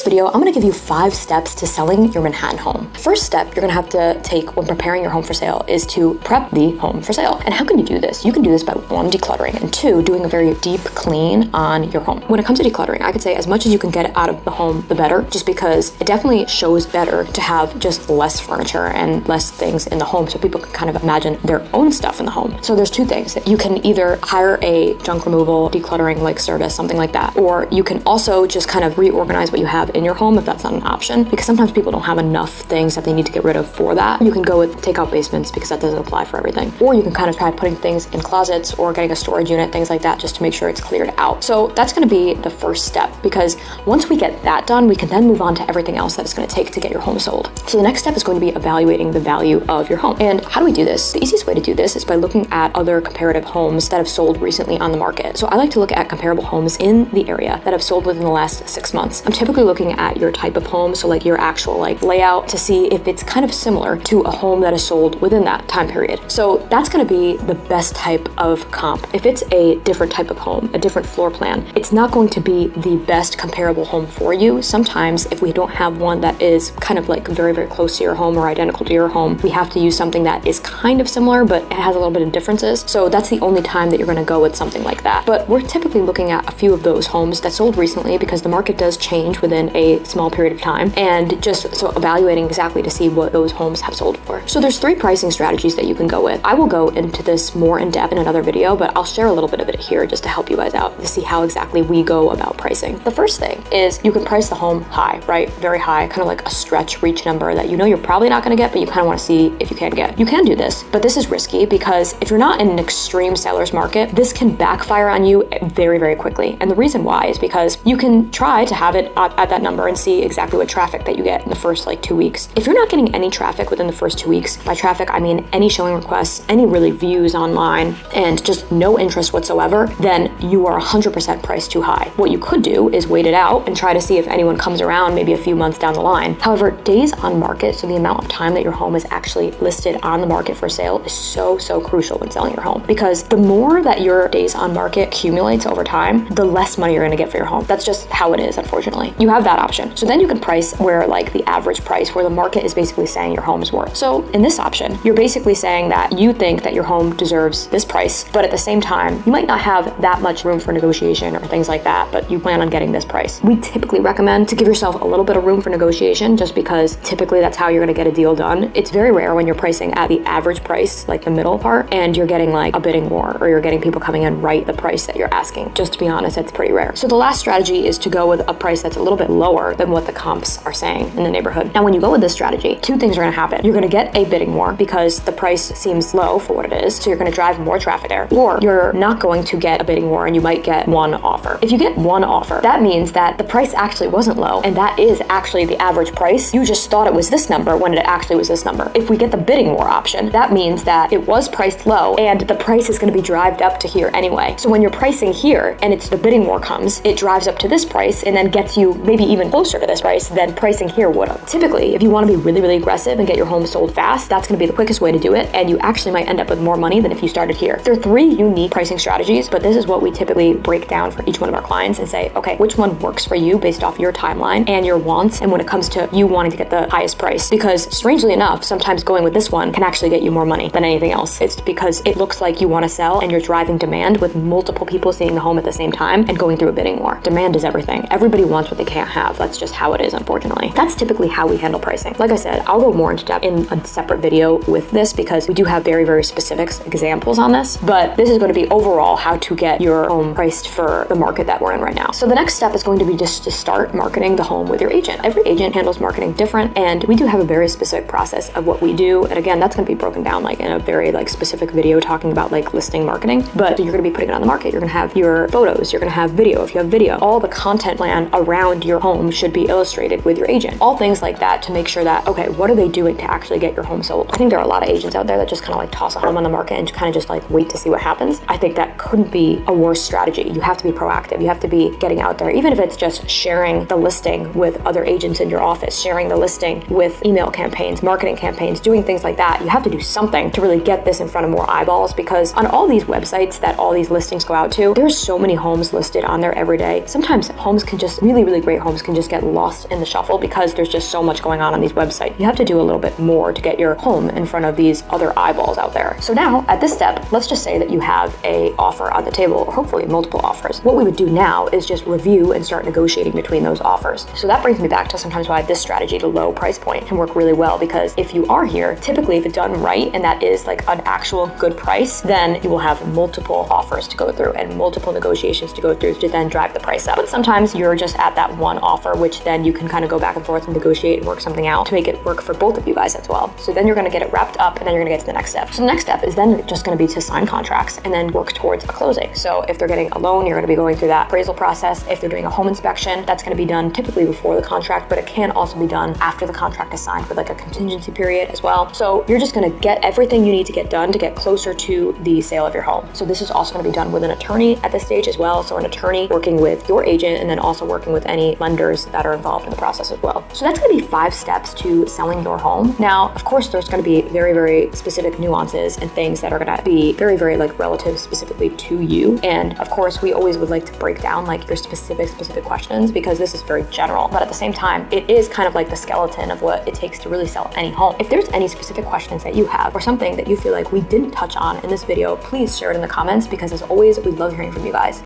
video, I'm gonna give you 5 steps to selling your Manhattan home. First step you're gonna have to take when preparing your home for sale is to prep the home for sale. And how can you do this? You can do this by 1, decluttering, and 2, doing a very deep clean on your home. When it comes to decluttering, I could say as much as you can get out of the home, the better, just because it definitely shows better to have just less furniture and less things in the home so people can kind of imagine their own stuff in the home. So there's 2 things. You can either hire a junk removal, decluttering like service, something like that, or you can also just kind of reorganize what you have in your home if that's not an option, because sometimes people don't have enough things that they need to get rid of for that. You can go with take out basements because that doesn't apply for everything. Or you can kind of try putting things in closets or getting a storage unit, things like that, just to make sure it's cleared out. So that's gonna be the first step, because once we get that done, we can then move on to everything else that it's gonna take to get your home sold. So the next step is going to be evaluating the value of your home. And how do we do this? The easiest way to do this is by looking at other comparative homes that have sold recently on the market. So I like to look at comparable homes in the area that have sold within the last 6 months. I'm typically looking at your type of home, so like your actual like layout, to see if it's kind of similar to a home that is sold within that time period. So that's gonna be the best type of comp. If it's a different type of home, a different floor plan, it's not going to be the best comparable home for you. Sometimes if we don't have one that is kind of like very, very close to your home or identical to your home, we have to use something that is kind of similar, but it has a little bit of differences. So that's the only time that you're gonna go with something like that. But we're typically looking at a few of those homes that sold recently, because the market does change within a small period of time, and just so evaluating exactly to see what those homes have sold for. So there's 3 pricing strategies that you can go with. I will go into this more in depth in another video, but I'll share a little bit of it here just to help you guys out to see how exactly we go about pricing. The first thing is you can price the home high, right? Very high, kind of like a stretch reach number that you know you're probably not gonna get, but you kind of wanna see if you can get. You can do this, but this is risky because if you're not in an extreme seller's market, this can backfire on you very, very quickly. And the reason why is because you can try to have it at that number and see exactly what traffic that you get in the first like 2 weeks. If you're not getting any traffic within the first 2 weeks, by traffic, I mean any showing requests, any really views online, and just no interest whatsoever, then you are 100% priced too high. What you could do is wait it out and try to see if anyone comes around maybe a few months down the line. However, days on market, so the amount of time that your home is actually listed on the market for sale, is so crucial when selling your home, because the more that your days on market accumulates over time, the less money you're gonna get for your home. That's just how it is, unfortunately. You have that option. So then you can price where like the average price, where the market is basically saying your home is worth. So in this option, you're basically saying that you think that your home deserves this price, but at the same time, you might not have that much room for negotiation or things like that, but you plan on getting this price. We typically recommend to give yourself a little bit of room for negotiation, just because typically that's how you're gonna get a deal done. It's very rare when you're pricing at the average price, like the middle part, and you're getting like a bidding war, or you're getting people coming in right the price that you're asking. Just to be honest, it's pretty rare. So the last strategy is to go with a price that's a little bit lower than what the comps are saying in the neighborhood. Now, when you go with this strategy, 2 things are gonna happen. You're gonna get a bidding war because the price seems low for what it is, so you're gonna drive more traffic there, or you're not going to get a bidding war and you might get one offer. If you get one offer, that means that the price actually wasn't low, and that is actually the average price. You just thought it was this number when it actually was this number. If we get the bidding war option, that means that it was priced low and the price is gonna be drived up to here anyway. So when you're pricing here and it's the bidding war comes, it drives up to this price and then gets you maybe even closer to this price than pricing here would have. Typically, if you wanna be really, really aggressive and get your home sold fast, that's gonna be the quickest way to do it, and you actually might end up with more money than if you started here. There are 3 unique pricing strategies, but this is what we typically break down for each one of our clients and say, okay, which one works for you based off your timeline and your wants, and when it comes to you wanting to get the highest price. Because strangely enough, sometimes going with this one can actually get you more money than anything else. It's because it looks like you wanna sell and you're driving demand with multiple people seeing the home at the same time and going through a bidding war. Demand is everything. Everybody wants what they can't have. That's just how it is, unfortunately. That's typically how we handle pricing. Like I said, I'll go more into depth in a separate video with this, because we do have very, very specific examples on this, but this is going to be overall how to get your home priced for the market that we're in right now. So the next step is going to be just to start marketing the home with your agent. Every agent handles marketing different, and we do have a very specific process of what we do. And again, that's going to be broken down like in a very like specific video talking about like listing marketing, but you're going to be putting it on the market. You're going to have your photos, you're going to have video. If you have video, all the content plan around your home should be illustrated with your agent. All things like that to make sure that, okay, what are they doing to actually get your home sold? I think there are a lot of agents out there that just kind of like toss a home on the market and kind of just like wait to see what happens. I think that couldn't be a worse strategy. You have to be proactive. You have to be getting out there, even if it's just sharing the listing with other agents in your office, sharing the listing with email campaigns, marketing campaigns, doing things like that. You have to do something to really get this in front of more eyeballs, because on all these websites that all these listings go out to, there's so many homes listed on there every day. Sometimes homes can just really, really great homes homes can just get lost in the shuffle because there's just so much going on these websites. You have to do a little bit more to get your home in front of these other eyeballs out there. So now at this step, let's just say that you have a offer on the table, or hopefully multiple offers. What we would do now is just review and start negotiating between those offers. So that brings me back to sometimes why this strategy to low price point can work really well, because if you are here, typically if it's done right and that is like an actual good price, then you will have multiple offers to go through and multiple negotiations to go through to then drive the price up. But sometimes you're just at that one offer, which then you can kind of go back and forth and negotiate and work something out to make it work for both of you guys as well. So then you're going to get it wrapped up, and then you're going to get to the next step. So the next step is then just going to be to sign contracts and then work towards a closing. So if they're getting a loan, you're going to be going through that appraisal process. If they're doing a home inspection, that's going to be done typically before the contract, but it can also be done after the contract is signed with like a contingency period as well. So you're just going to get everything you need to get done to get closer to the sale of your home. So this is also going to be done with an attorney at this stage as well. So an attorney working with your agent and then also working with any lenders that are involved in the process as well. So that's going to be 5 steps to selling your home. Now, of course, there's going to be very, very specific nuances and things that are going to be very, very like relative specifically to you. And of course, we always would like to break down like your specific questions, because this is very general, but at the same time, it is kind of like the skeleton of what it takes to really sell any home. If there's any specific questions that you have or something that you feel like we didn't touch on in this video, please share it in the comments, because as always, we love hearing from you guys.